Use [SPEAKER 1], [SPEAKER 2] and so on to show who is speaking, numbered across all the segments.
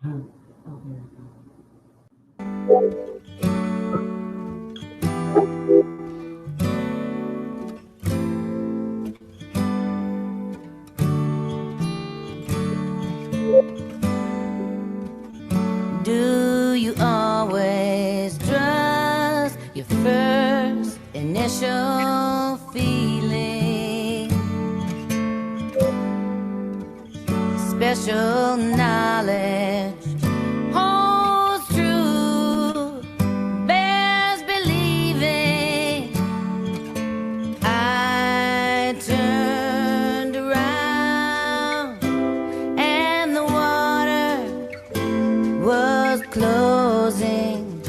[SPEAKER 1] Do you always trust your first initial feeling? Special knowledge holds true, bears believing. I turned around and the water was closing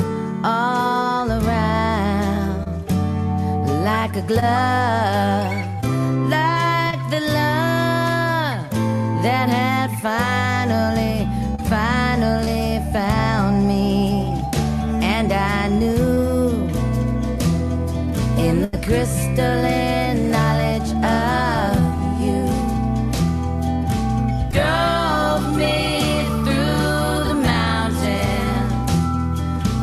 [SPEAKER 1] all around like a glove, like the love that had finally found me. And I knew in the crystalline knowledge of you drove me through the mountain,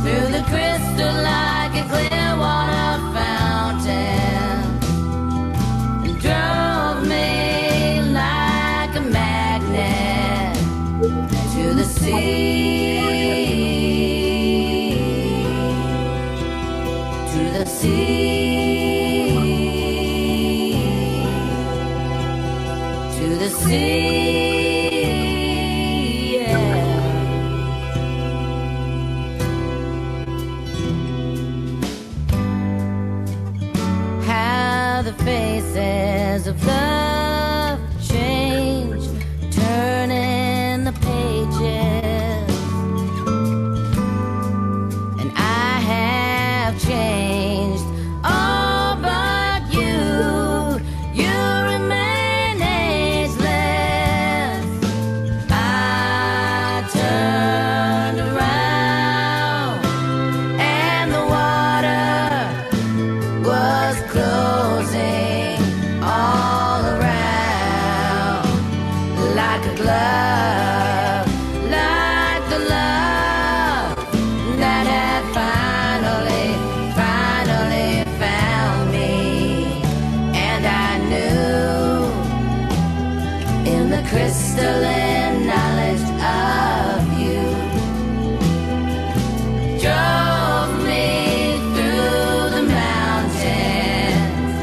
[SPEAKER 1] through the crystal like a clear water fountain, and drove me like a magnet to the sea, to the sea, to the sea, yeah. How the faces of love change, turning the pages, and I have changed. All but you, you remain ageless. I turned around and the water was closing all around like a glove, like the love that had finally found me. And I knew in the crystalline knowledge of you drove me through the mountains,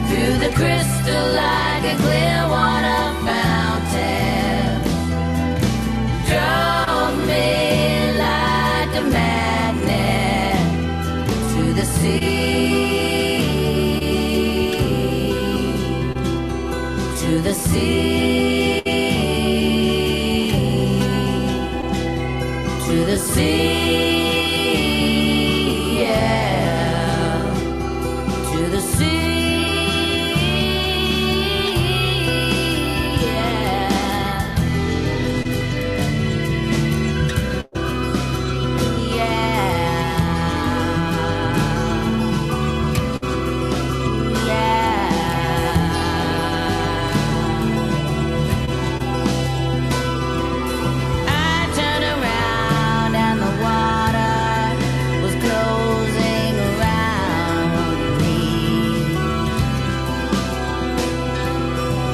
[SPEAKER 1] through the crystal like a clear water fountain, drove me like a magnet to the sea, to the sea, to the sea, yeah, to the sea, yeah, I turned around and the water was closing around me.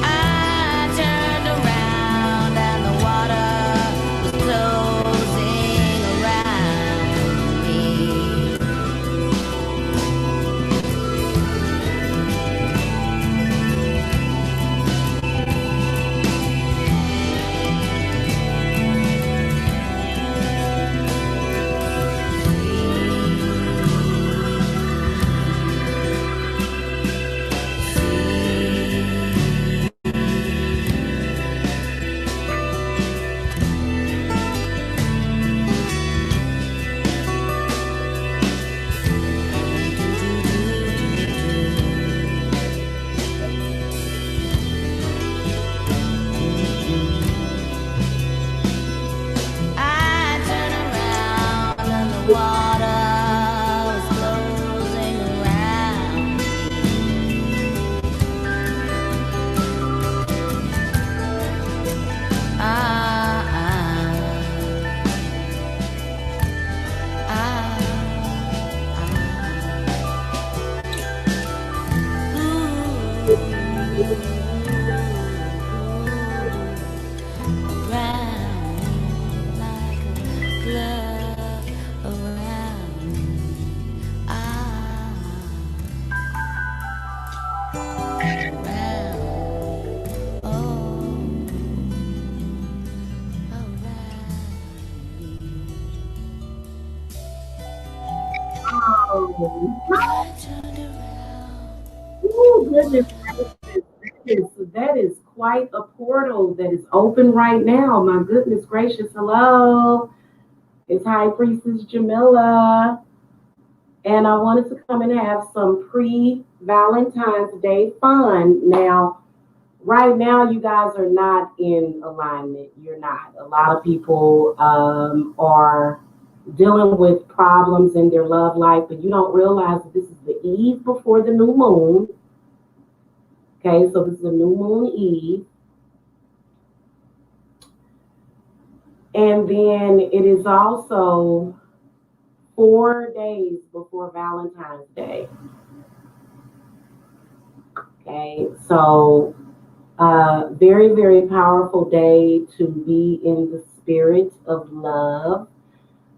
[SPEAKER 1] I turned around and the water was closing around me. I turned around and the water was closing around me.
[SPEAKER 2] Oh,
[SPEAKER 1] I turned around.
[SPEAKER 2] oh, goodness gracious. That is quite a portal that is open right now. My goodness gracious. Hello. It's High Priestess Jamila. And I wanted to come and have some pre Valentine's Day fun. Now, right now, you guys are not in alignment. You're not. A lot of people are dealing with problems in their love life, but you don't realize that this is the eve before the new moon. Okay, so this is a new moon eve. And then it is also 4 days before Valentine's Day. Okay, so very, very powerful day to be in the spirit of love.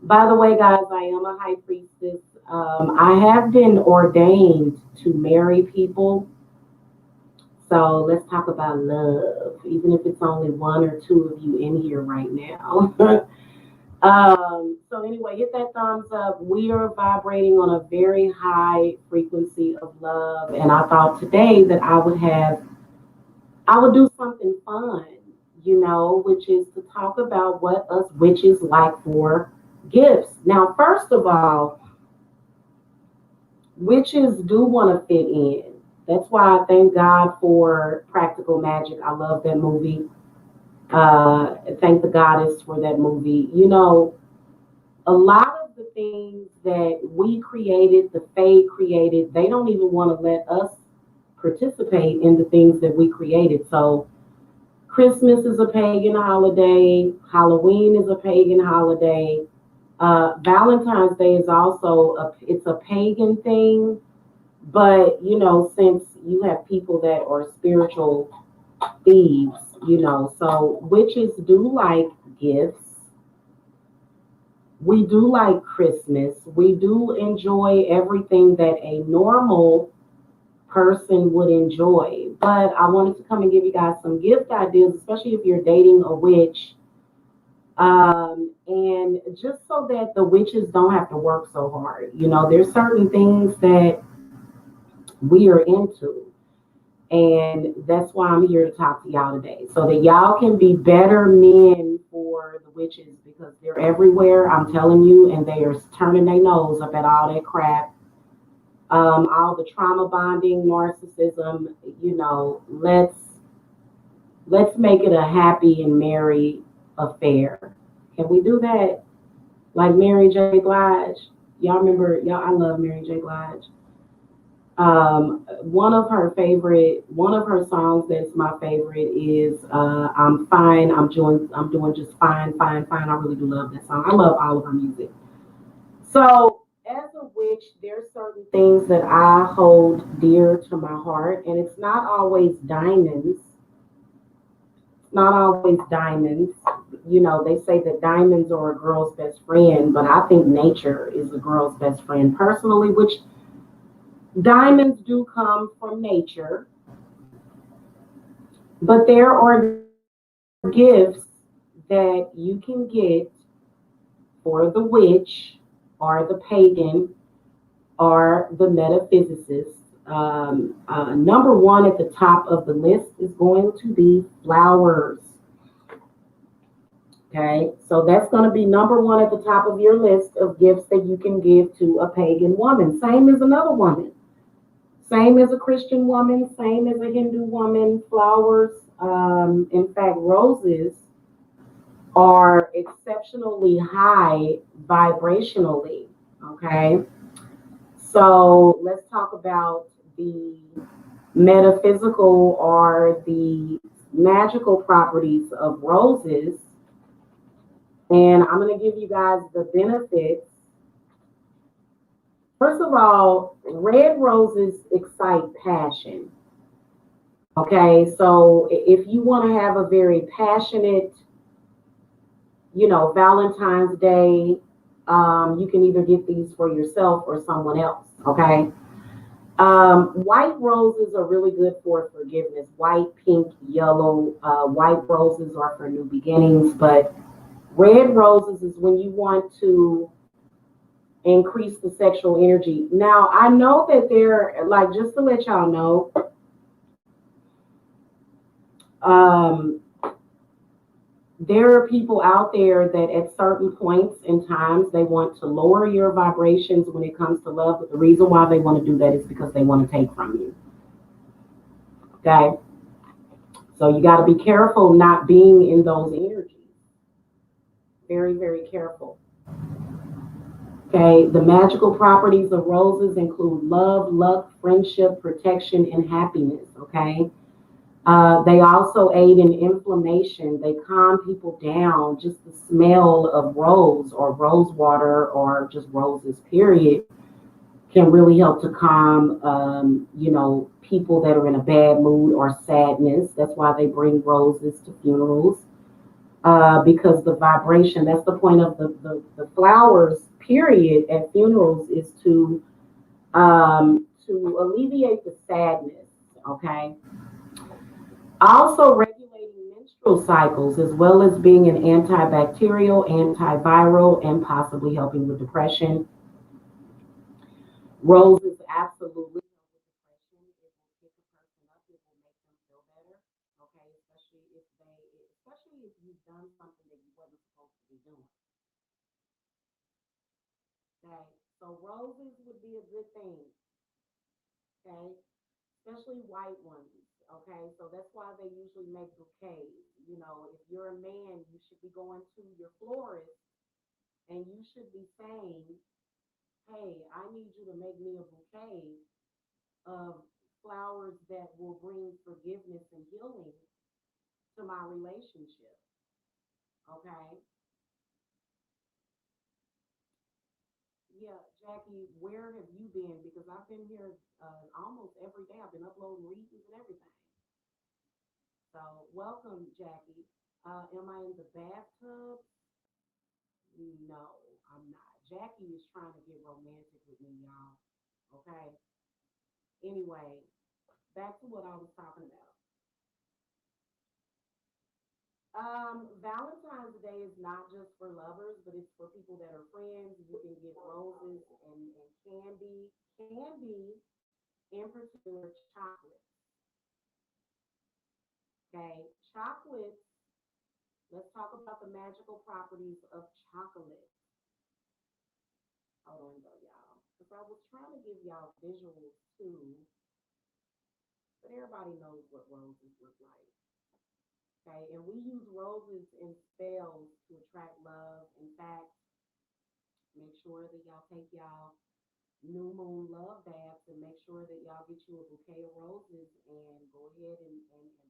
[SPEAKER 2] By the way, guys, I am a high priestess. I have been ordained to marry people. So let's talk about love, even if it's only one or two of you in here right now. So anyway, hit that thumbs up. We are vibrating on a very high frequency of love, and I thought today that I would do something fun, which is to talk about what us witches like for gifts. Now, first of all, witches do want to fit in. That's why I thank God for Practical Magic. I love that movie. Thank the goddess for that movie. A lot of the things that we created, the Fae created, they don't even want to let us participate in the things that we created. So Christmas is a pagan holiday. Halloween is a pagan holiday. Valentine's Day is also it's a pagan thing, but since you have people that are spiritual thieves, so witches do like gifts. We do like Christmas. We do enjoy everything that a normal person would enjoy. But I wanted to come and give you guys some gift ideas, especially if you're dating a witch. And just so that the witches don't have to work so hard. There's certain things that we are into. And that's why I'm here to talk to y'all today. So that y'all can be better men for the witches because they're everywhere, I'm telling you, and they are turning their nose up at all that crap. All the trauma bonding, narcissism, let's make it a happy and merry affair. Can we do that? Like Mary J. Blige. Y'all remember, I love Mary J. Blige. One of her songs that's my favorite is "I'm Fine." I'm doing just fine, fine, fine. I really do love that song. I love all of her music. So, as a witch, there's certain things that I hold dear to my heart, and it's not always diamonds. Not always diamonds. They say that diamonds are a girl's best friend, but I think nature is a girl's best friend personally, which diamonds do come from nature, but there are gifts that you can get for the witch or the pagan or the metaphysicist. Number one at the top of the list is going to be flowers. Okay, so that's going to be number one at the top of your list of gifts that you can give to a pagan woman. Same as another woman. Same as a Christian woman, same as a Hindu woman, flowers. In fact, roses are exceptionally high vibrationally. Okay, so let's talk about the metaphysical or the magical properties of roses. And I'm going to give you guys the benefits. First of all, red roses excite passion. Okay, so if you want to have a very passionate, Valentine's Day, you can either get these for yourself or someone else. Okay, white roses are really good for forgiveness. White, pink, yellow. White roses are for new beginnings, but red roses is when you want to increase the sexual energy. Now, I know that there, like, just to let y'all know, um, there are people out there that at certain points in times they want to lower your vibrations when it comes to love, but the reason why they want to do that is because they want to take from you. Okay? So you got to be careful not being in those energies. Very, very careful. Okay, the magical properties of roses include love, luck, friendship, protection, and happiness. Okay, they also aid in inflammation. They calm people down. Just the smell of rose or rose water or just roses, period, can really help to calm, people that are in a bad mood or sadness. That's why they bring roses to funerals, because the vibration, that's the point of the flowers, period, at funerals is to alleviate the sadness, okay? Also regulating menstrual cycles as well as being an antibacterial, antiviral, and possibly helping with depression. Roses absolutely help with depression. It will pick a person up. It will make them feel better. Okay, especially if you've done something that you wasn't supposed to be doing. Okay, so roses would be a good thing. Okay, especially white ones. Okay, so that's why they usually make bouquets. You know, if you're a man, you should be going to your florist and you should be saying, "Hey, I need you to make me a bouquet of flowers that will bring forgiveness and healing to my relationship." Okay. Yeah, Jackie, where have you been? Because I've been here almost every day. I've been uploading readings and everything. So, welcome, Jackie. Am I in the bathtub? No, I'm not. Jackie is trying to get romantic with me, y'all. Okay. Anyway, back to what I was talking about. Valentine's Day is not just for lovers, but it's for people that are friends. You can get roses and candy in particular, chocolate. Okay, chocolates. Let's talk about the magical properties of chocolate. Hold on, though, y'all, because I was trying to give y'all visuals too, but everybody knows what roses look like. Okay, and we use roses in spells to attract love. In fact, make sure that y'all take y'all new moon love baths and make sure that y'all get you a bouquet of roses and go ahead and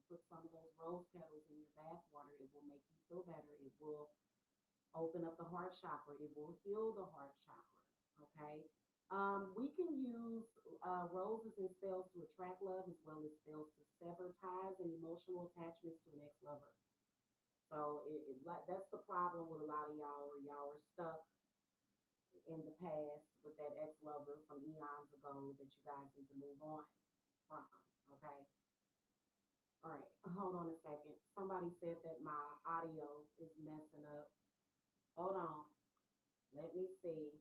[SPEAKER 2] put some of those rose petals in your bath water. It will make you feel better. It will open up the heart chakra. It will heal the heart chakra. Okay. We can use roses and spells to attract love as well as spells to sever ties and emotional attachments to an ex-lover. So like that's the problem with a lot of y'all, or y'all are stuck in the past with that ex-lover from eons ago that you guys need to move on from. Okay. All right. Hold on a second. Somebody said that my audio is messing up. Hold on. Let me see.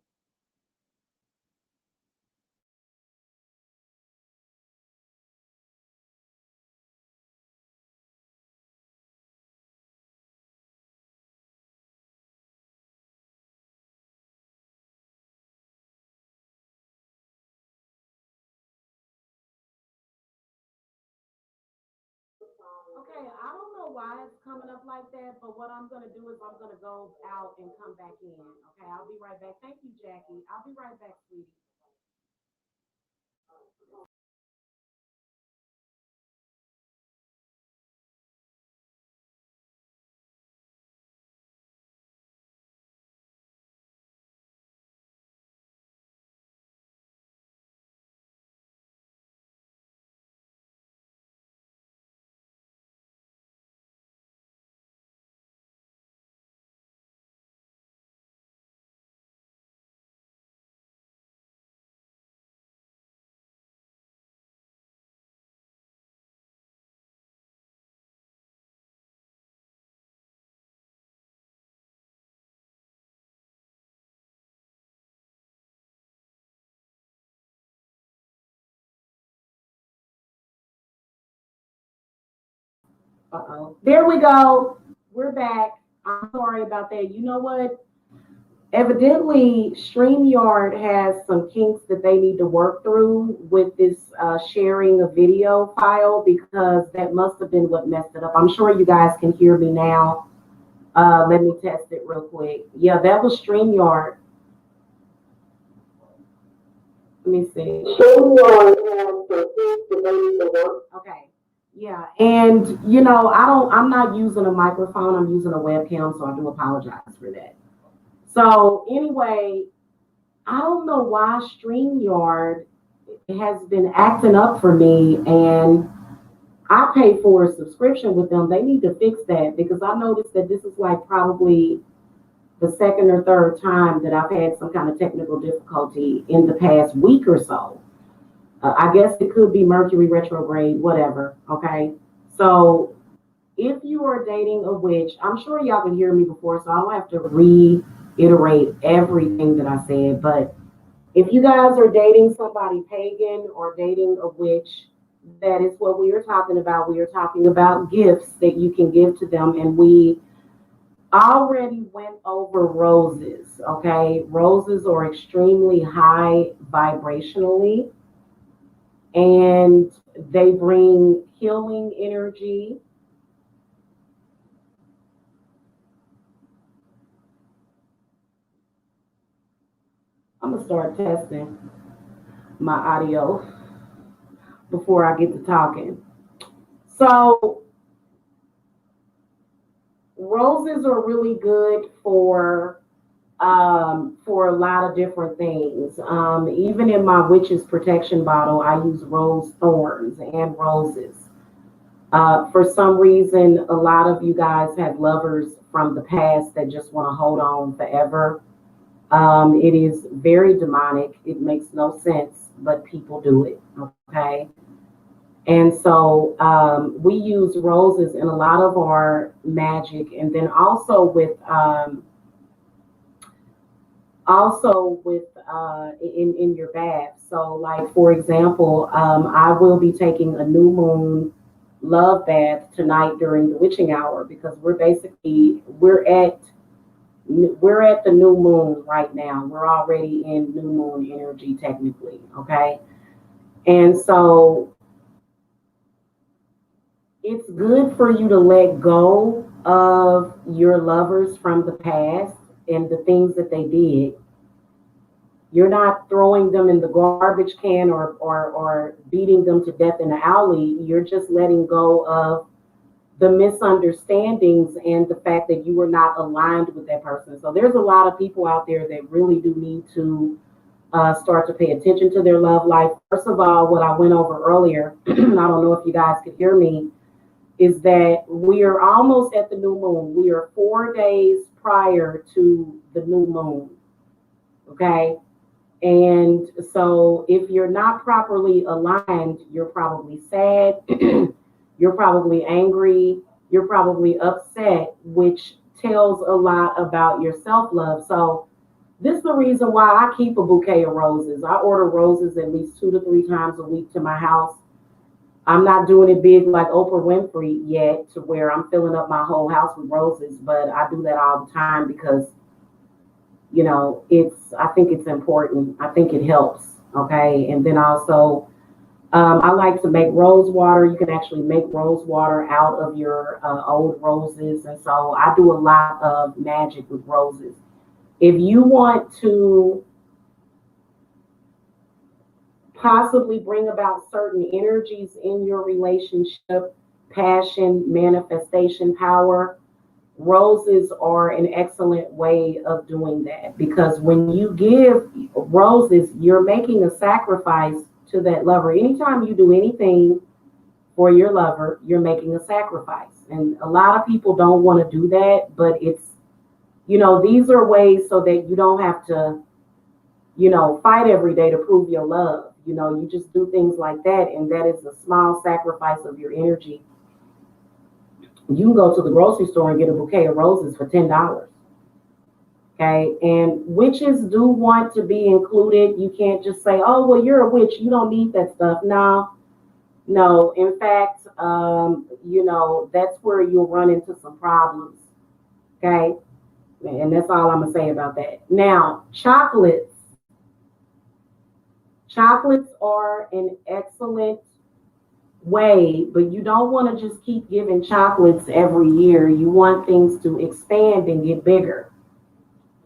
[SPEAKER 2] Okay, I don't know why it's coming up like that, but what I'm gonna do is I'm gonna go out and come back in. Okay, I'll be right back. Thank you, Jackie. I'll be right back, sweetie. Uh-oh. There we go. We're back. I'm sorry about that. You know what? Evidently, StreamYard has some kinks that they need to work through with this sharing a video file because that must have been what messed it up. I'm sure you guys can hear me now. Let me test it real quick. Yeah, that was StreamYard. Let me see. StreamYard has some kinks that they need to work. Okay. Yeah, and I'm not using a microphone. I'm using a webcam, so I do apologize for that. So anyway, I don't know why StreamYard has been acting up for me, and I pay for a subscription with them. They need to fix that because I noticed that this is like probably the second or third time that I've had some kind of technical difficulty in the past week or so. I guess it could be Mercury retrograde, whatever. Okay. So if you are dating a witch, I'm sure y'all can hear me before, so I don't have to reiterate everything that I said. But if you guys are dating somebody pagan or dating a witch, that is what we are talking about. We are talking about gifts that you can give to them. And we already went over roses. Okay. Roses are extremely high vibrationally, and they bring healing energy. I'm gonna start testing my audio before I get to talking. So roses are really good for a lot of different things. Even in my witch's protection bottle, I use rose thorns and roses. For some reason, a lot of you guys have lovers from the past that just want to hold on forever. It is very demonic. It makes no sense, but people do it. Okay. And so we use roses in a lot of our magic, and then also with in your bath. So, like for example, I will be taking a new moon love bath tonight during the witching hour because we're at the new moon right now. We're already in new moon energy technically, okay? And so it's good for you to let go of your lovers from the past and the things that they did. You're not throwing them in the garbage can or beating them to death in the alley. You're just letting go of the misunderstandings and the fact that you were not aligned with that person. So there's a lot of people out there that really do need to start to pay attention to their love life. First of all, what I went over earlier, I don't know if you guys could hear me, is that we are almost at the new moon. We are 4 days prior to the new moon. Okay. And so if you're not properly aligned, you're probably sad, you're probably angry, you're probably upset, which tells a lot about your self-love. So this is the reason why I keep a bouquet of roses. I order roses at least 2 to 3 times a week to my house. I'm not doing it big like Oprah Winfrey yet to where I'm filling up my whole house with roses, but I do that all the time because I think it's important. I think it helps. Okay. And then also, I like to make rose water. You can actually make rose water out of your old roses. And so I do a lot of magic with roses. If you want to possibly bring about certain energies in your relationship, passion, manifestation, power, roses are an excellent way of doing that because when you give roses, you're making a sacrifice to that lover. Anytime you do anything for your lover, you're making a sacrifice. And a lot of people don't want to do that, but these are ways so that you don't have to, fight every day to prove your love. You just do things like that, and that is a small sacrifice of your energy. You can go to the grocery store and get a bouquet of roses for $10. Okay. And witches do want to be included. You can't just say, oh, well, you're a witch. You don't need that stuff. No, No, in fact, that's where you'll run into some problems. Okay. And that's all I'm gonna say about that. Now, chocolates are an excellent way, but you don't want to just keep giving chocolates every year. You want things to expand and get bigger.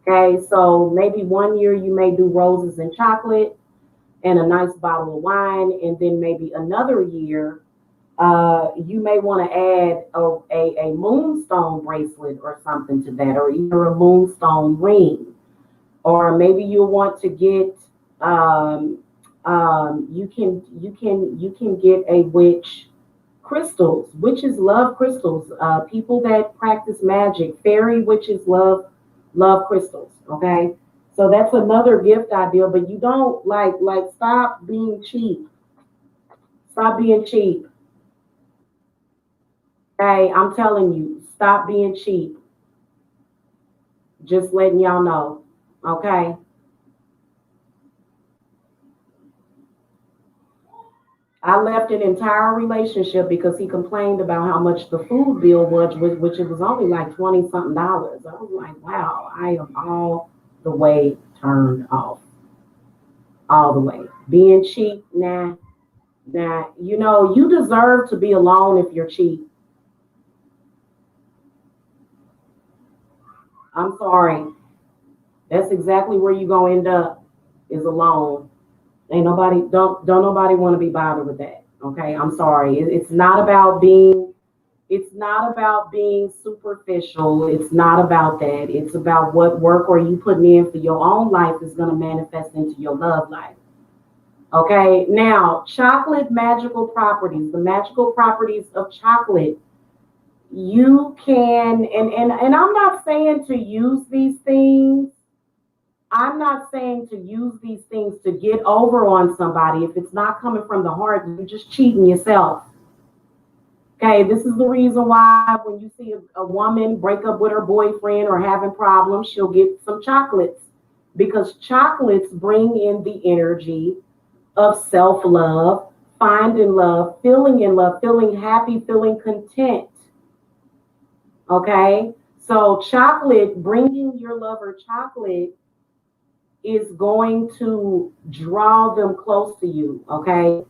[SPEAKER 2] Okay, so maybe one year you may do roses and chocolate and a nice bottle of wine, and then maybe another year you may want to add a moonstone bracelet or something to that, or either a moonstone ring, or maybe you'll want to get you can get a witch crystals. Witches love crystals. People that practice magic, fairy witches love crystals. Okay, so that's another gift idea. But you don't stop being cheap. Stop being cheap. Hey, I'm telling you, stop being cheap. Just letting y'all know. Okay. I left an entire relationship because he complained about how much the food bill was, which it was only like 20 something dollars. I was like, wow, I am all the way turned off. All the way. Being cheap, nah, nah. You deserve to be alone if you're cheap. I'm sorry. That's exactly where you gonna end up is alone. Ain't nobody don't nobody want to be bothered with that. Okay, I'm sorry. It's not about being superficial. It's not about that. It's about what work are you putting in for your own life is going to manifest into your love life. Okay, now chocolate magical properties, the magical properties of chocolate. You can, and I'm not saying to use these things. I'm not saying to use these things to get over on somebody. If it's not coming from the heart, you're just cheating yourself. Okay, this is the reason why when you see a woman break up with her boyfriend or having problems, she'll get some chocolates because chocolates bring in the energy of self love, finding love, feeling happy, feeling content. Okay, so chocolate, bringing your lover chocolate is going to draw them close to you. Okay,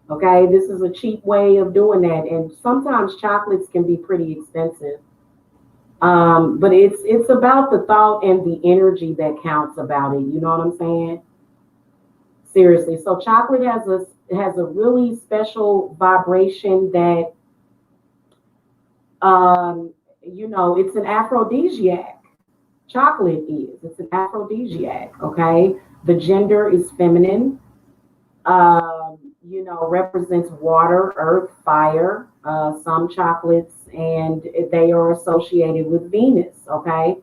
[SPEAKER 2] okay, this is a cheap way of doing that, and sometimes chocolates can be pretty expensive. But it's about the thought and the energy that counts about it. You know what I'm saying? Seriously. So chocolate has a really special vibration that it's an aphrodisiac. Chocolate is. It's an aphrodisiac. Okay. The gender is feminine. Represents water, earth, fire, some chocolates, and they are associated with Venus. Okay.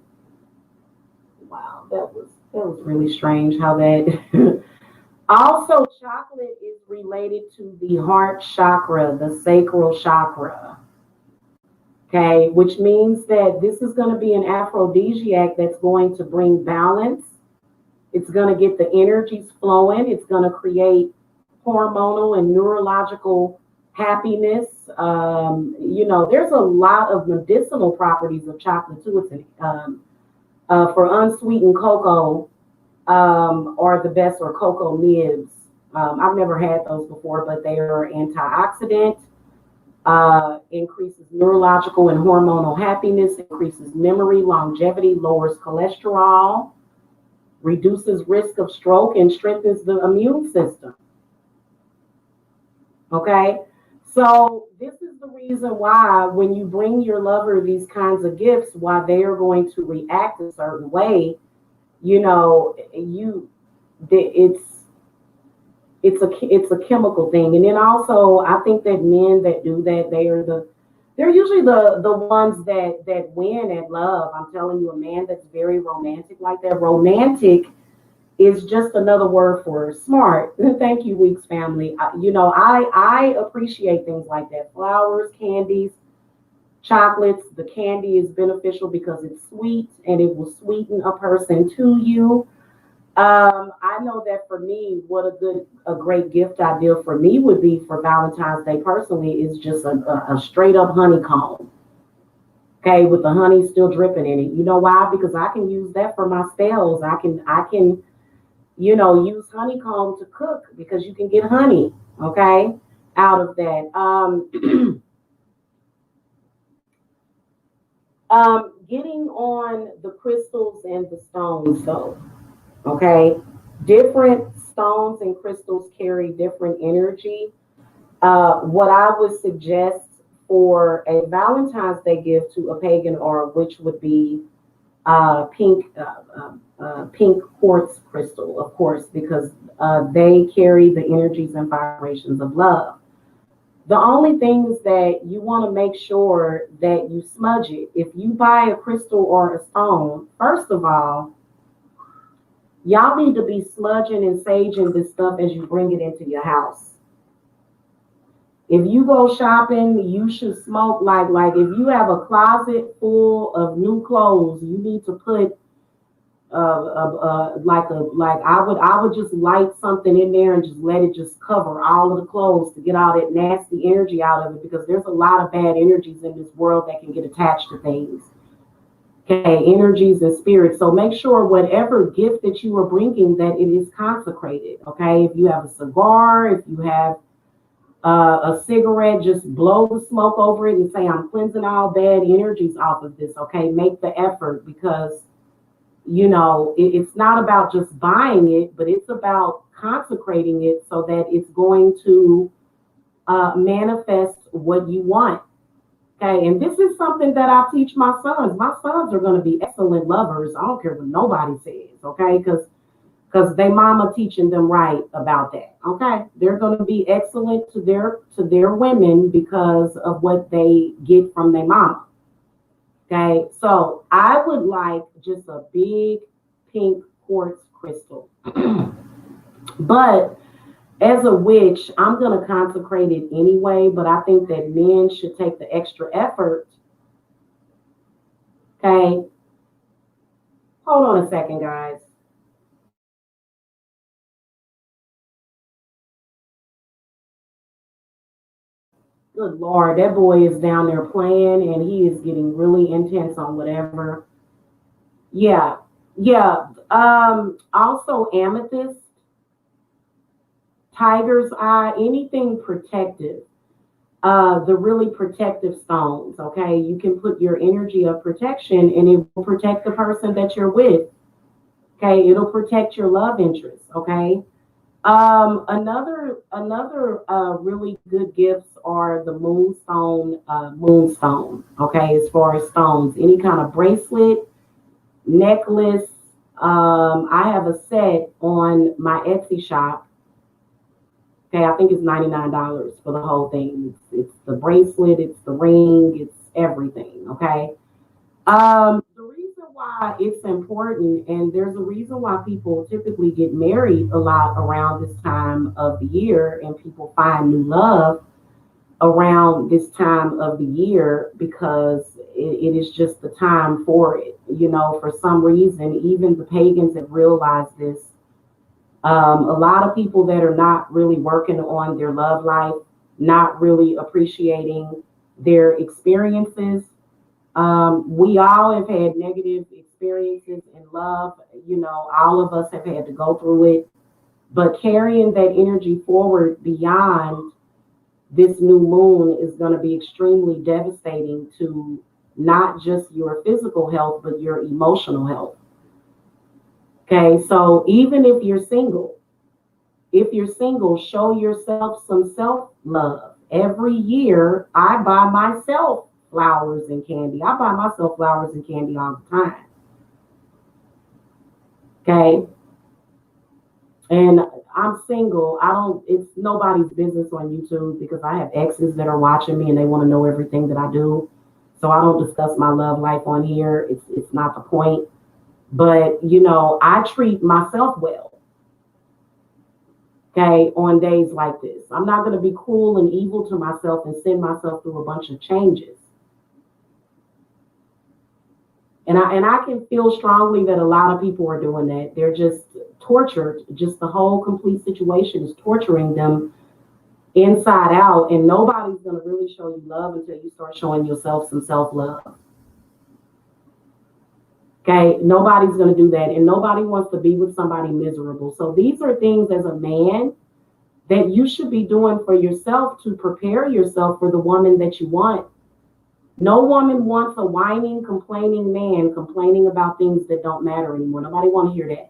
[SPEAKER 2] Wow, that was really strange how that. Also, chocolate is related to the heart chakra, the sacral chakra. Okay, which means that this is going to be an aphrodisiac that's going to bring balance. It's going to get the energies flowing. It's going to create hormonal and neurological happiness. There's a lot of medicinal properties of chocolate too. For unsweetened cocoa are the best, or cocoa nibs. I've never had those before, but they are antioxidant, increases neurological and hormonal happiness, increases memory, longevity, lowers cholesterol, reduces risk of stroke, and strengthens the immune system. Okay. So this is the reason why when you bring your lover these kinds of gifts, why they are going to react a certain way, you know, you it's a chemical thing. And then also I think that men that do that, they're usually the ones that win at love. I'm telling you, a man that's very romantic like that, romantic is just another word for smart. Thank you, Weeks family. I appreciate things like that. Flowers, candies, chocolates. The candy is beneficial because it's sweet and it will sweeten a person to you. I know that for me, what a great gift idea for me would be for Valentine's Day personally is just a straight up honeycomb. Okay, with the honey still dripping in it. You know why? Because I can use that for my spells. I can use honeycomb to cook because you can get honey, okay, out of that. Getting on the crystals and the stones though, okay? Different stones and crystals carry different energy. What I would suggest for a Valentine's Day gift to a pagan or which would be pink quartz crystal, of course, because they carry the energies and vibrations of love. The only thing is that you want to make sure that you smudge it. If you buy a crystal or a stone, first of all, y'all need to be smudging and saging this stuff as you bring it into your house. If you go shopping, you should smoke like if you have a closet full of new clothes, you need to put like I would just light something in there and just let it just cover all of the clothes to get all that nasty energy out of it because there's a lot of bad energies in this world that can get attached to things. Okay, energies and spirits. So make sure whatever gift that you are bringing that it is consecrated. Okay, if you have a cigar, if you have a cigarette, just blow the smoke over it and say, I'm cleansing all bad energies off of this. Okay, make the effort because it's not about just buying it, but it's about consecrating it so that it's going to manifest what you want. Okay, and this is something that I teach my sons. My sons are going to be excellent lovers. I don't care what nobody says, okay? Because they mama teaching them right about that. Okay, they're going to be excellent to their women because of what they get from their mama. Okay, so I would like just a big pink quartz crystal. But as a witch, I'm going to consecrate it anyway, but I think that men should take the extra effort. Okay, hold on a second, guys. Good Lord, that boy is down there playing and he is getting really intense on whatever. Yeah, yeah. Also amethyst, tiger's eye, anything protective. The really protective stones. Okay, you can put your energy of protection and it will protect the person that you're with. Okay, it'll protect your love interest. Okay. Another really good gifts are the moonstone. Okay, as far as stones, any kind of bracelet, necklace. I have a set on my Etsy shop. Okay, I think it's $99 for the whole thing. It's the bracelet, it's the ring, it's everything. Okay. The reason why it's important, and there's a reason why people typically get married a lot around this time of the year, and people find new love around this time of the year because it is just the time for it. For some reason, even the pagans have realized this. A lot of people that are not really working on their love life, not really appreciating their experiences. We all have had negative experiences in love. All of us have had to go through it. But carrying that energy forward beyond this new moon is going to be extremely devastating to not just your physical health, but your emotional health. Okay, so even if you're single, show yourself some self love. Every year, I buy myself flowers and candy. I buy myself flowers and candy all the time. Okay. And I'm single. It's nobody's business on YouTube because I have exes that are watching me and they want to know everything that I do. So I don't discuss my love life on here. It's not the point. But, I treat myself well. Okay, on days like this. I'm not going to be cruel and evil to myself and send myself through a bunch of changes. And I can feel strongly that a lot of people are doing that. They're just tortured. Just the whole complete situation is torturing them inside out. And nobody's going to really show you love until you start showing yourself some self-love. Okay, nobody's going to do that. And nobody wants to be with somebody miserable. So these are things as a man that you should be doing for yourself to prepare yourself for the woman that you want. No woman wants a whining, complaining man complaining about things that don't matter anymore. Nobody want to hear that.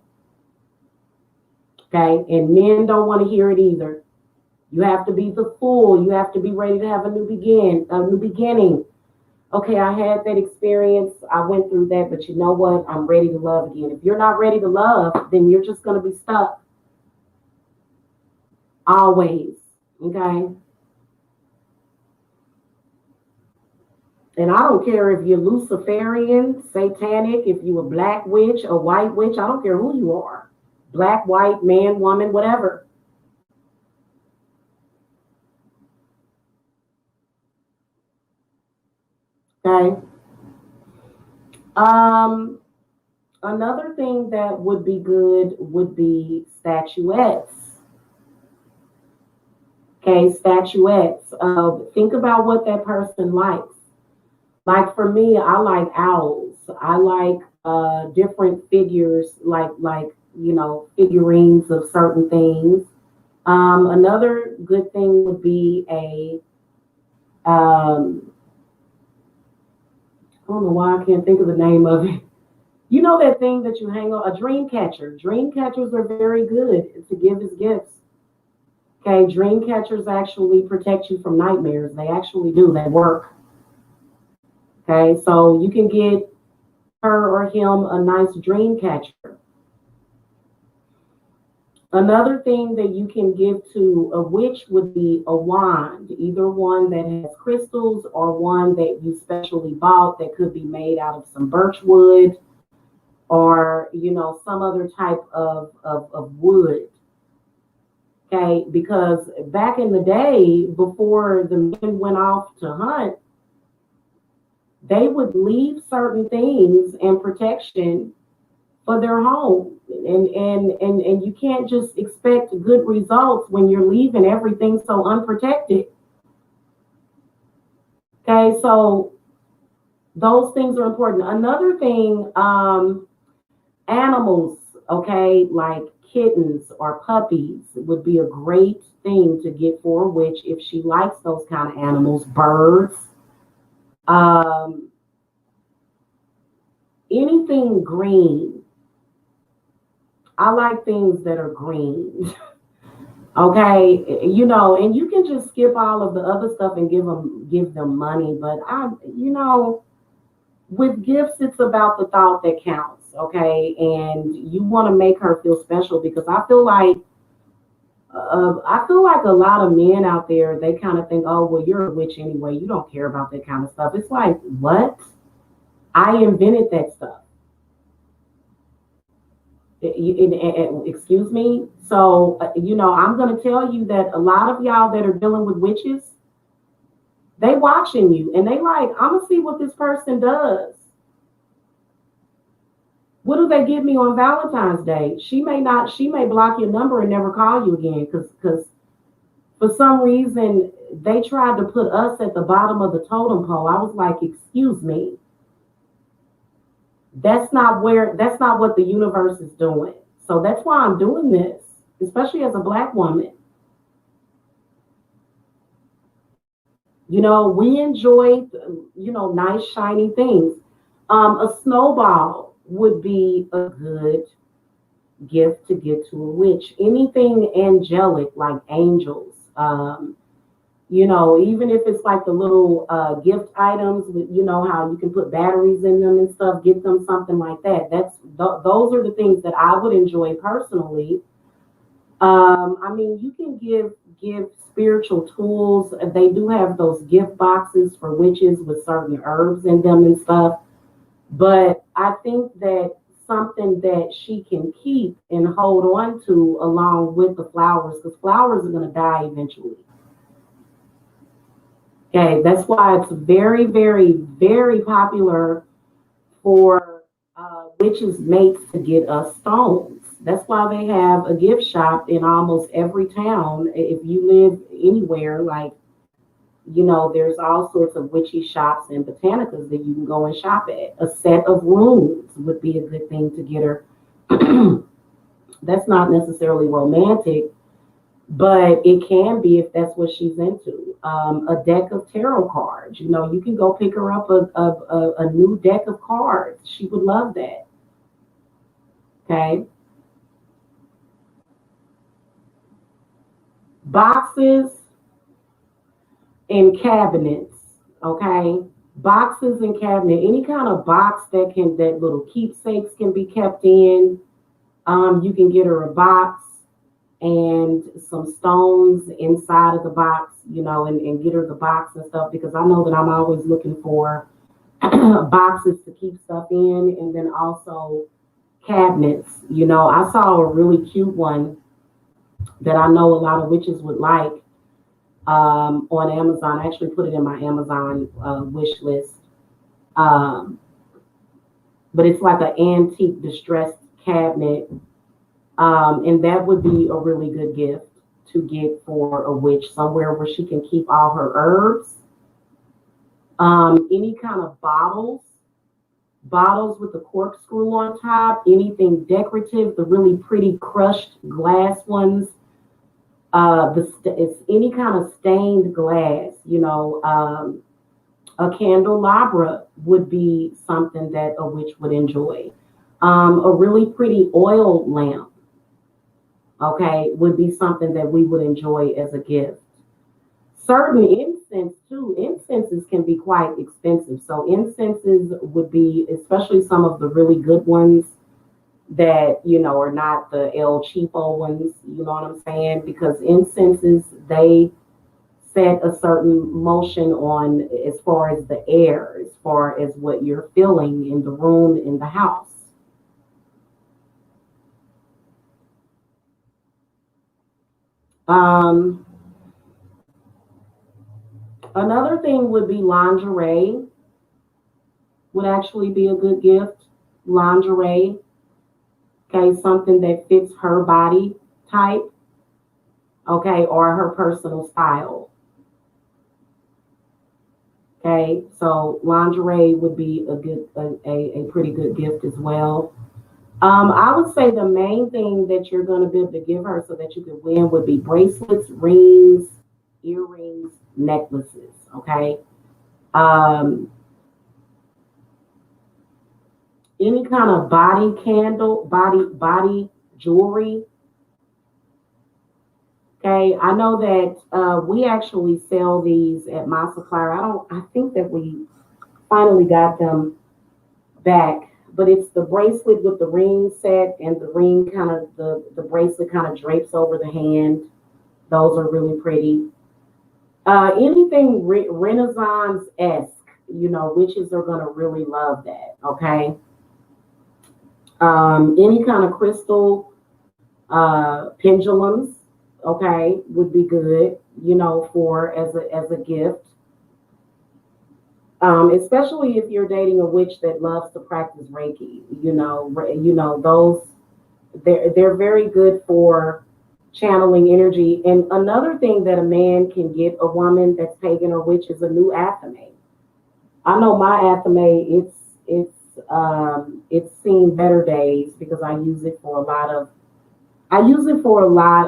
[SPEAKER 2] Okay, and men don't want to hear it either. You have to be the fool. You have to be ready to have a new beginning. Okay, I had that experience. I went through that, but you know what? I'm ready to love again. If you're not ready to love, then you're just going to be stuck. Always. Okay? And I don't care if you're Luciferian, satanic, if you're a black witch, a white witch. I don't care who you are. Black, white, man, woman, whatever. Okay? Another thing that would be good would be statuettes. Okay, statuettes. Think about what that person likes. Like for me, I like owls. I like different figures, like figurines of certain things. Another good thing would be I don't know why I can't think of the name of it. You know that thing that you hang on, a dream catcher. Dream catchers are very good to give as gifts. Okay, dream catchers actually protect you from nightmares. They actually do. They work. Okay, so you can get her or him a nice dream catcher. Another thing that you can give to a witch would be a wand, either one that has crystals or one that you specially bought that could be made out of some birch wood or, some other type of wood. Okay, because back in the day, before the men went off to hunt, they would leave certain things and protection for their home. And you can't just expect good results when you're leaving everything so unprotected. Okay, so those things are important. Another thing, animals, okay, like kittens or puppies would be a great thing to get for a witch if she likes those kind of animals. Birds, anything green. I like things that are green. Okay, and you can just skip all of the other stuff and give them money. But with gifts, it's about the thought that counts. Okay, and you want to make her feel special because I feel like a lot of men out there, they kind of think, oh, well, you're a witch anyway. You don't care about that kind of stuff. It's like, what? I invented that stuff. Excuse me. So, I'm going to tell you that a lot of y'all that are dealing with witches, they watching you and they like, I'm going to see what this person does. What do they give me on Valentine's Day? She may block your number and never call you again because for some reason they tried to put us at the bottom of the totem pole. I was like, excuse me. That's not what the universe is doing. So that's why I'm doing this, especially as a Black woman. We enjoy, nice, shiny things. A snowball would be a good gift to give to a witch. Anything angelic, like angels, even if it's like the little gift items, how you can put batteries in them and stuff, get them something like that. Those are the things that I would enjoy personally. You can give spiritual tools. They do have those gift boxes for witches with certain herbs in them and stuff. But I think that something that she can keep and hold on to along with the flowers, because flowers are going to die eventually. Okay, that's why it's very, very, very popular for witches' mates to get us stones. That's why they have a gift shop in almost every town. If you live anywhere, like, there's all sorts of witchy shops and botanicas that you can go and shop at. A set of rooms would be a good thing to get her. That's not necessarily romantic, but it can be if that's what she's into. A deck of tarot cards. You can go pick her up a new deck of cards. She would love that. Okay. Boxes and cabinets. Okay. Boxes and cabinet. Any kind of box that little keepsakes can be kept in. You can get her a box and some stones inside of the box, and get her the box and stuff, because I know that I'm always looking for boxes to keep stuff in, and then also cabinets. I saw a really cute one that I know a lot of witches would like, on Amazon. I actually put it in my Amazon wish list. Um, but it's like an antique distressed cabinet. And that would be a really good gift to get for a witch, somewhere where she can keep all her herbs. Any kind of bottles with the corkscrew on top, anything decorative, the really pretty crushed glass ones. It's any kind of stained glass, a candelabra would be something that a witch would enjoy. A really pretty oil lamp, okay, would be something that we would enjoy as a gift. Certain incense too, incenses can be quite expensive. So incenses would be, especially some of the really good ones that, are not the El Cheapo ones, you know what I'm saying? Because incenses, they set a certain motion on, as far as the air, as far as what you're feeling in the room, in the house. Um, Another thing would be lingerie, would actually be a good gift. Lingerie, okay, something that fits her body type, okay, or her personal style. Okay, so lingerie would be a pretty good gift as well. I would say the main thing that you're going to be able to give her so that you can win would be bracelets, rings, earrings, necklaces. Okay. Um, any kind of body candle, body jewelry. Okay, I know that we actually sell these at my supplier. I think that we finally got them back, but it's the bracelet with the ring set, and the ring kind of, the bracelet kind of drapes over the hand. Those are really pretty. Anything Renaissance-esque, witches are gonna really love that. Okay. Any kind of crystal pendulums, okay, would be good, for as a gift. Especially if you're dating a witch that loves to practice Reiki, those, they're very good for channeling energy. And another thing that a man can get a woman that's pagan or witch is a new athame. I know my athame, it's seen better days, because I use it for a lot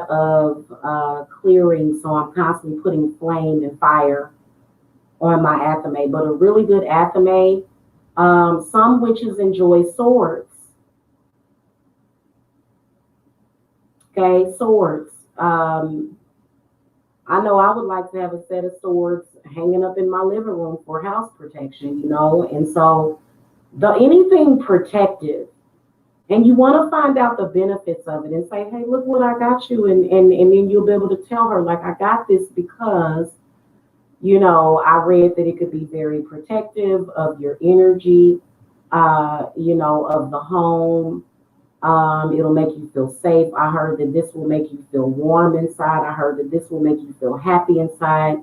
[SPEAKER 2] of clearing. So I'm constantly putting flame and fire on my athame. But a really good athame, some witches enjoy swords. Okay, swords. I know I would like to have a set of swords hanging up in my living room for house protection, and so anything protective. And you want to find out the benefits of it and say, hey, look what I got you. And then you'll be able to tell her, like, I got this because, I read that it could be very protective of your energy, of the home. It'll make you feel safe. I heard that this will make you feel warm inside. I heard that this will make you feel happy inside.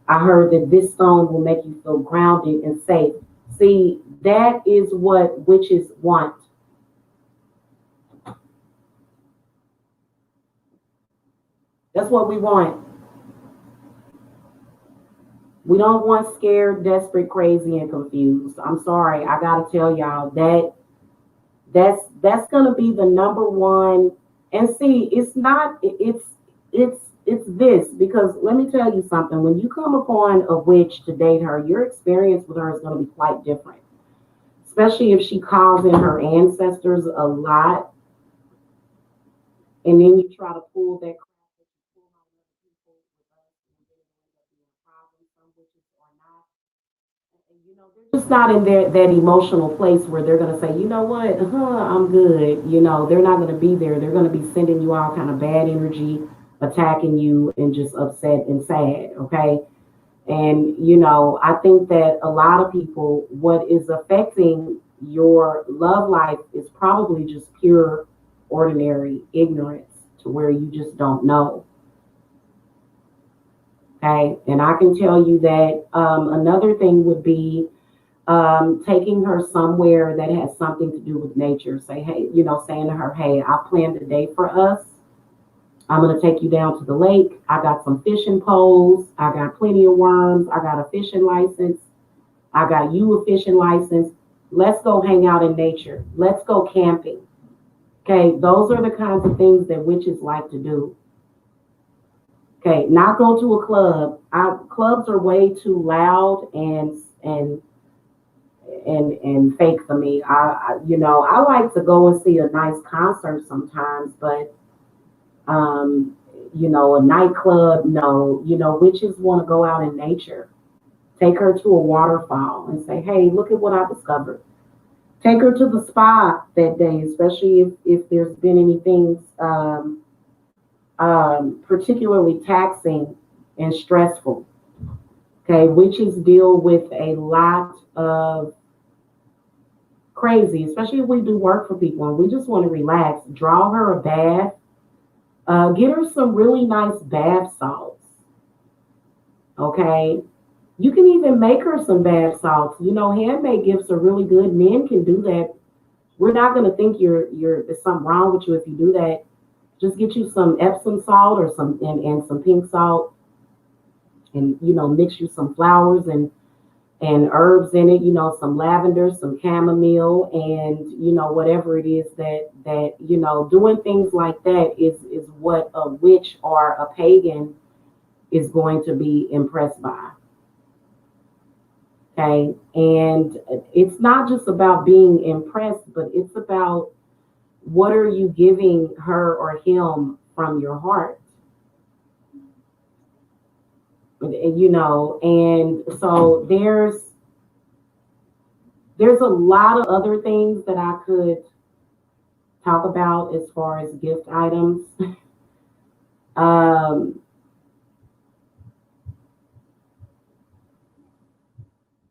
[SPEAKER 2] I heard that this stone will make you feel grounded and safe. See, that is what witches want. what we want. We don't want scared, desperate, crazy, and confused. I'm sorry, I gotta tell y'all that that's gonna be the number one. And see, it's not. It's this, because let me tell you something. When you come upon a witch to date her, your experience with her is gonna be quite different. Especially if she calls in her ancestors a lot, and then you try to pull that crap that you pull on other people with us, and then it ends up being a problem. Some witches are not. And, you know, they're just not in that emotional place where they're going to say, you know what, I'm good. You know, they're not going to be there. They're going to be sending you all kind of bad energy, attacking you, and just upset and sad. Okay. And, you know, I think that a lot of people, what is affecting your love life is probably just pure, ordinary ignorance to where you just don't know. Okay. And I can tell you that another thing would be taking her somewhere that has something to do with nature. Say, hey, you know, saying to her, hey, I planned a day for us. I'm going to take you down to the lake. I got some fishing poles. I got plenty of worms. I got a fishing license. I got you a fishing license. Let's go hang out in nature. Let's go camping. Okay, those are the kinds of things that witches like to do. Okay, not go to a club. Clubs are way too loud and fake for me. You know, I like to go and see a nice concert sometimes, but you know, a nightclub, no. You know, witches want to go out in nature. Take her to a waterfall and say, hey, look at what I discovered. Take her to the spa that day, especially if there's been any things particularly taxing and stressful. Okay, witches deal with a lot of crazy, especially if we do work for people and we just want to relax. Draw her a bath. Get her some really nice bath salts. Okay. You can even make her some bath salts. You know, handmade gifts are really good. Men can do that. We're not going to think there's something wrong with you if you do that. Just get you some Epsom salt or and some pink salt, and you know, mix you some flowers and herbs in it. You know, some lavender, some chamomile, and you know, whatever it is that you know, doing things like that is what a witch or a pagan is going to be impressed by. Okay. And it's not just about being impressed, but it's about what are you giving her or him from your heart? You know, and so there's a lot of other things that I could talk about as far as gift items. um,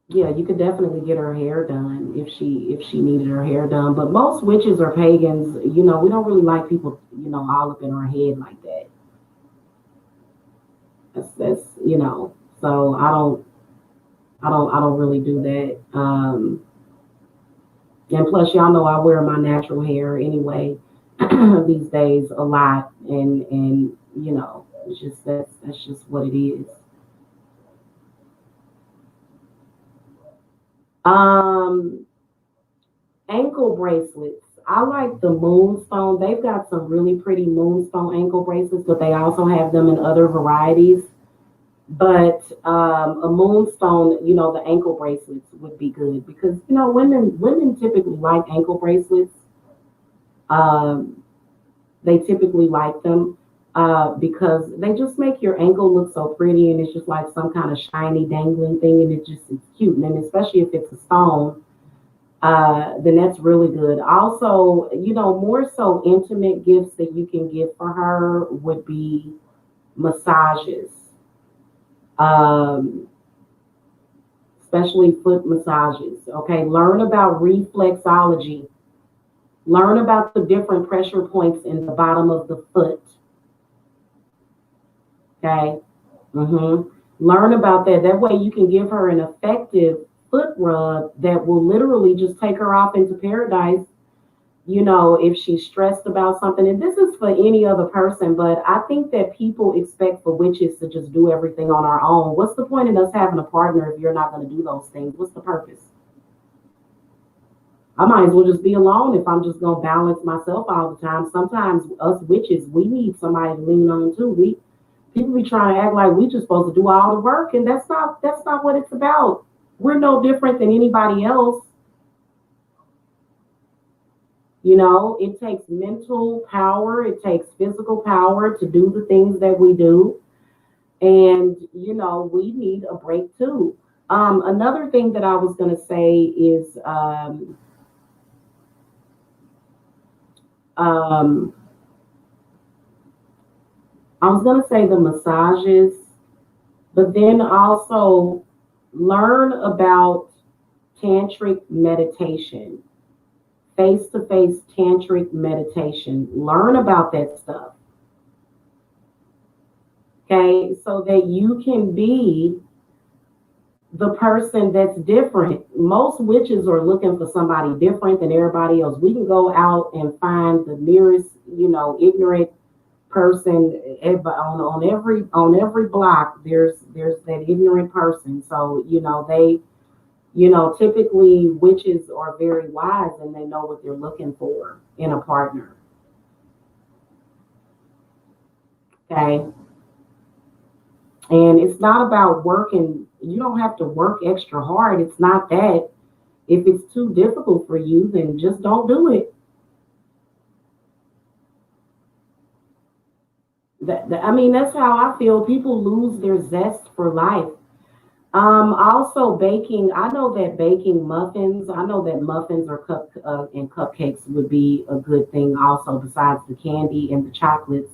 [SPEAKER 2] yeah, you could definitely get her hair done if she needed her hair done. But most witches are pagans. You know, we don't really like people, you know, all up in our head like that. That's you know. So I don't really do that. And plus, y'all know I wear my natural hair anyway these days a lot, and you know, it's just that's just what it is. Um, Ankle bracelets. I like the moonstone. They've got some really pretty moonstone ankle bracelets, but they also have them in other varieties. But a moonstone, you know, the ankle bracelets would be good because you know women typically like ankle bracelets. Um, they typically like them because they just make your ankle look so pretty, and it's just like some kind of shiny dangling thing, and it's cute, and especially if it's a stone, then that's really good. Also, you know, more so intimate gifts that you can give for her would be massages, um, especially foot massages. Okay, learn about reflexology. Learn about the different pressure points in the bottom of the foot. Okay. Learn about that. That way you can give her an effective foot rub that will literally just take her off into paradise if she's stressed about something, and this is for any other person, but I think that people expect for witches to just do everything on our own. What's the point in us having a partner if you're not going to do those things? What's the purpose? I might as well just be alone if I'm just going to balance myself all the time. Sometimes us witches, we need somebody to lean on too. People be trying to act like we just supposed to do all the work, and that's not what it's about. We're no different than anybody else. It takes mental power, it takes physical power to do the things that we do. And, we need a break too. Another thing that I was going to say is um, I was going to say the massages, but then also learn about tantric meditation, face to face tantric meditation. Learn about that stuff. Okay, so that you can be the person that's different. Most witches are looking for somebody different than everybody else. We can go out and find the nearest, ignorant person on every block. There's that ignorant person. So they typically witches are very wise and they know what they're looking for in a partner. Okay. And it's not about working. You don't have to work extra hard. It's not that. If it's too difficult for you, then just don't do it. That's how I feel. People lose their zest for life. Also baking. I know that baking muffins. I know that muffins or and cupcakes would be a good thing. Also, besides the candy and the chocolates,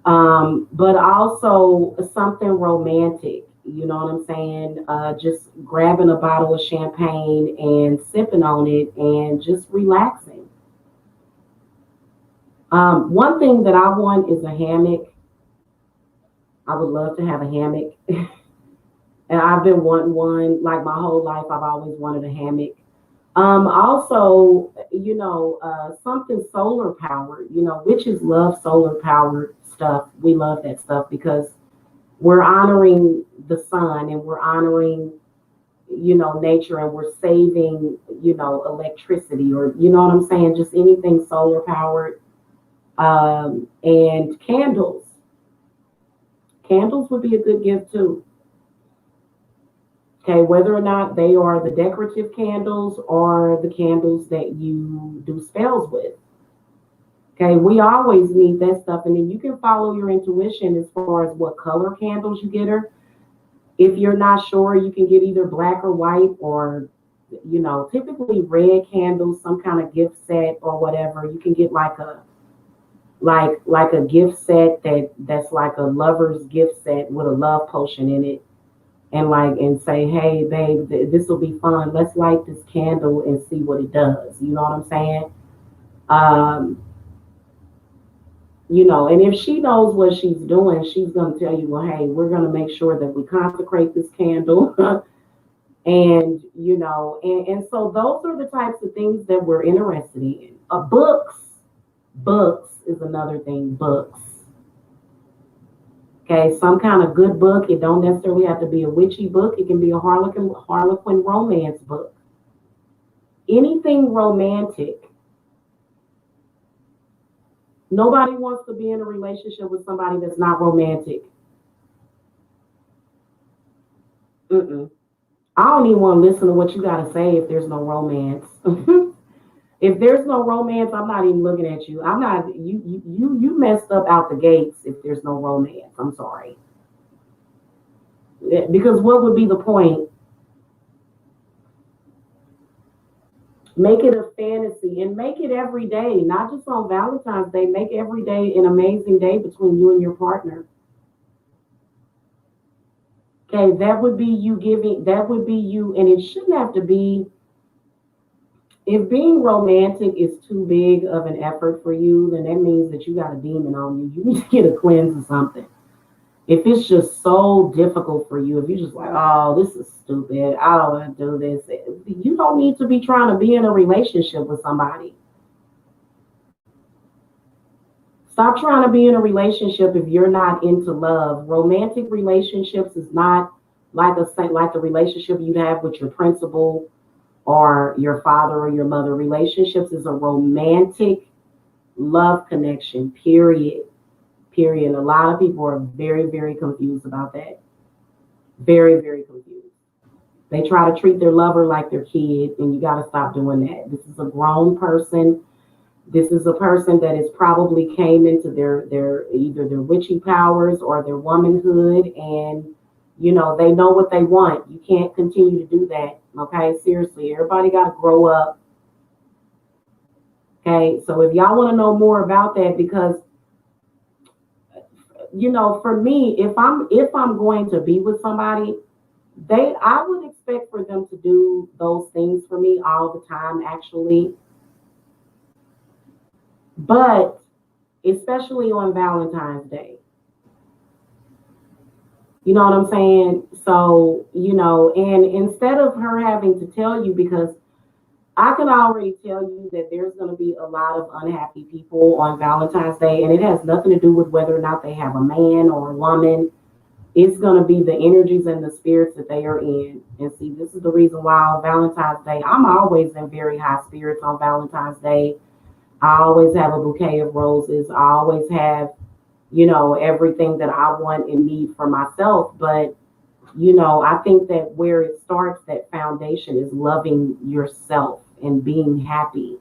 [SPEAKER 2] but also something romantic. You know what I'm saying? Just grabbing a bottle of champagne and sipping on it and just relaxing. One thing that I want is a hammock. I would love to have a hammock. And I've been wanting one like my whole life. I've always wanted a hammock. Also, something solar powered. Witches love solar powered stuff. We love that stuff because we're honoring the sun and we're honoring, nature, and we're saving, electricity, or what I'm saying, just anything solar powered. And candles. Candles would be a good gift too. Okay, whether or not they are the decorative candles or the candles that you do spells with. Okay, we always need that stuff. And then you can follow your intuition as far as what color candles you get her. If you're not sure, you can get either black or white, or, typically red candles, some kind of gift set or whatever. You can get like a gift set that's like a lover's gift set with a love potion in it, and say, hey babe, this will be fun, let's light this candle and see what it does. You know what I'm saying? um and if she knows what she's doing, she's going to tell you, well, hey, we're going to make sure that we consecrate this candle. And and so those are the types of things that we're interested in. Books is another thing. Books. Okay, some kind of good book. It don't necessarily have to be a witchy book. It can be a Harlequin romance book. Anything romantic. Nobody wants to be in a relationship with somebody that's not romantic. Mm-mm. I don't even want to listen to what you got to say if there's no romance. If there's no romance, I'm not even looking at you. I'm not you messed up out the gates if there's no romance. I'm sorry. Because what would be the point? Make it a fantasy and make it every day, not just on Valentine's Day. Make every day an amazing day between you and your partner. Okay, that would be you giving, that would be you, and it shouldn't have to be. If being romantic is too big of an effort for you, then that means that you got a demon on you. You need to get a cleanse or something. If it's just so difficult for you, if you're just like, oh, this is stupid, I don't want to do this, you don't need to be trying to be in a relationship with somebody. Stop trying to be in a relationship if you're not into love. Romantic relationships is not like the relationship you'd have with your principal or your father or your mother. Relationships is a romantic love connection, period. Period. A lot of people are very, very confused about that. Very, very confused. They try to treat their lover like their kid, and you got to stop doing that. This is a grown person. This is a person that has probably came into their either their witchy powers or their womanhood, and they know what they want. You can't continue to do that. Okay, seriously, everybody got to grow up. Okay, so if y'all want to know more about that, because for me, if I'm going to be with somebody, I would expect for them to do those things for me all the time, actually. But especially on Valentine's Day. You know what I'm saying? So, and instead of her having to tell you, because I can already tell you that there's going to be a lot of unhappy people on Valentine's Day, and it has nothing to do with whether or not they have a man or a woman. It's going to be the energies and the spirits that they are in. And see, this is the reason why on Valentine's Day, I'm always in very high spirits on Valentine's Day. I always have a bouquet of roses. I always have, everything that I want and need for myself. But, I think that where it starts, that foundation is loving yourself and being happy.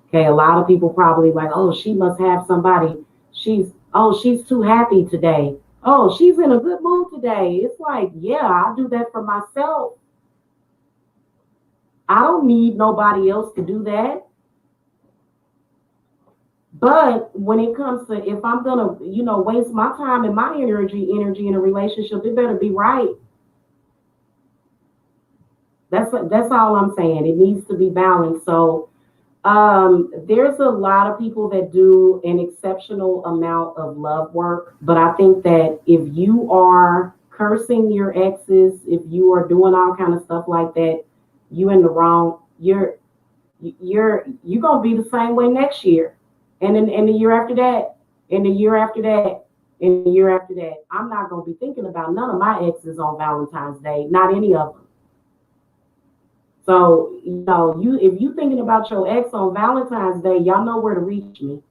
[SPEAKER 2] Okay, a lot of people probably like, oh, she must have somebody. She's too happy today. Oh, she's in a good mood today. It's like, yeah, I do that for myself. I don't need nobody else to do that. But when it comes to, if I'm gonna, waste my time and my energy in a relationship, it better be right. That's all I'm saying. It needs to be balanced. So there's a lot of people that do an exceptional amount of love work, but I think that if you are cursing your exes, if you are doing all kind of stuff like that, you in the wrong. You're gonna be the same way next year, and the year after that, and the year after that, and the year after that. I'm not gonna be thinking about none of my exes on Valentine's Day, not any of them. So, you if you thinking about your ex on Valentine's Day, y'all know where to reach me.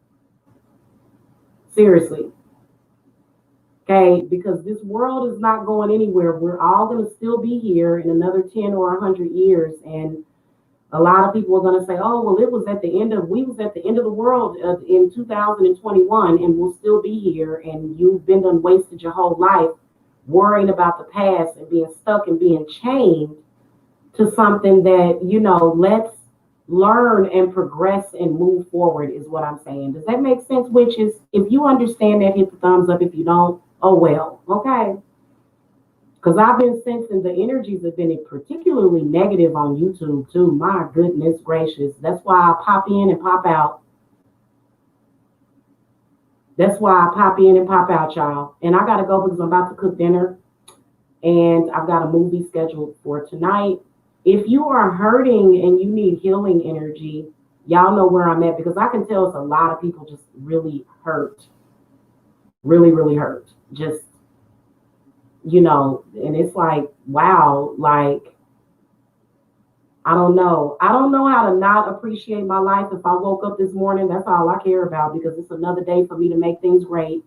[SPEAKER 2] Seriously. Okay, because this world is not going anywhere. We're all gonna still be here in another 10 or 100 years. And a lot of people are gonna say, oh, well, we was at the end of the world in 2021, and we'll still be here. And you've been done wasted your whole life worrying about the past and being stuck and being chained to something that, let's learn and progress and move forward is what I'm saying. Does that make sense? Which is, if you understand that, hit the thumbs up. If you don't, oh well, okay. Because I've been sensing the energies have been particularly negative on YouTube too. My goodness gracious. That's why I pop in and pop out. That's why I pop in and pop out, y'all. And I got to go because I'm about to cook dinner. And I've got a movie scheduled for tonight. If you are hurting and you need healing energy, y'all know where I'm at, because I can tell it's a lot of people just really hurt. Really, really hurt. Just, and it's like, wow, like, I don't know. I don't know how to not appreciate my life. If I woke up this morning, that's all I care about, because it's another day for me to make things great.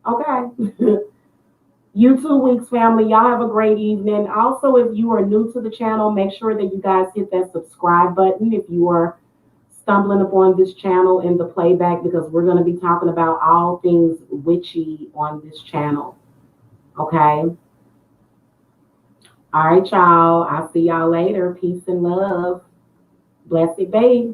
[SPEAKER 2] Okay. You too, Weeks family. Y'all have a great evening. Also, if you are new to the channel, make sure that you guys hit that subscribe button if you are stumbling upon this channel in the playback, because we're going to be talking about all things witchy on this channel. Okay? All right, y'all. I'll see y'all later. Peace and love. Blessed be.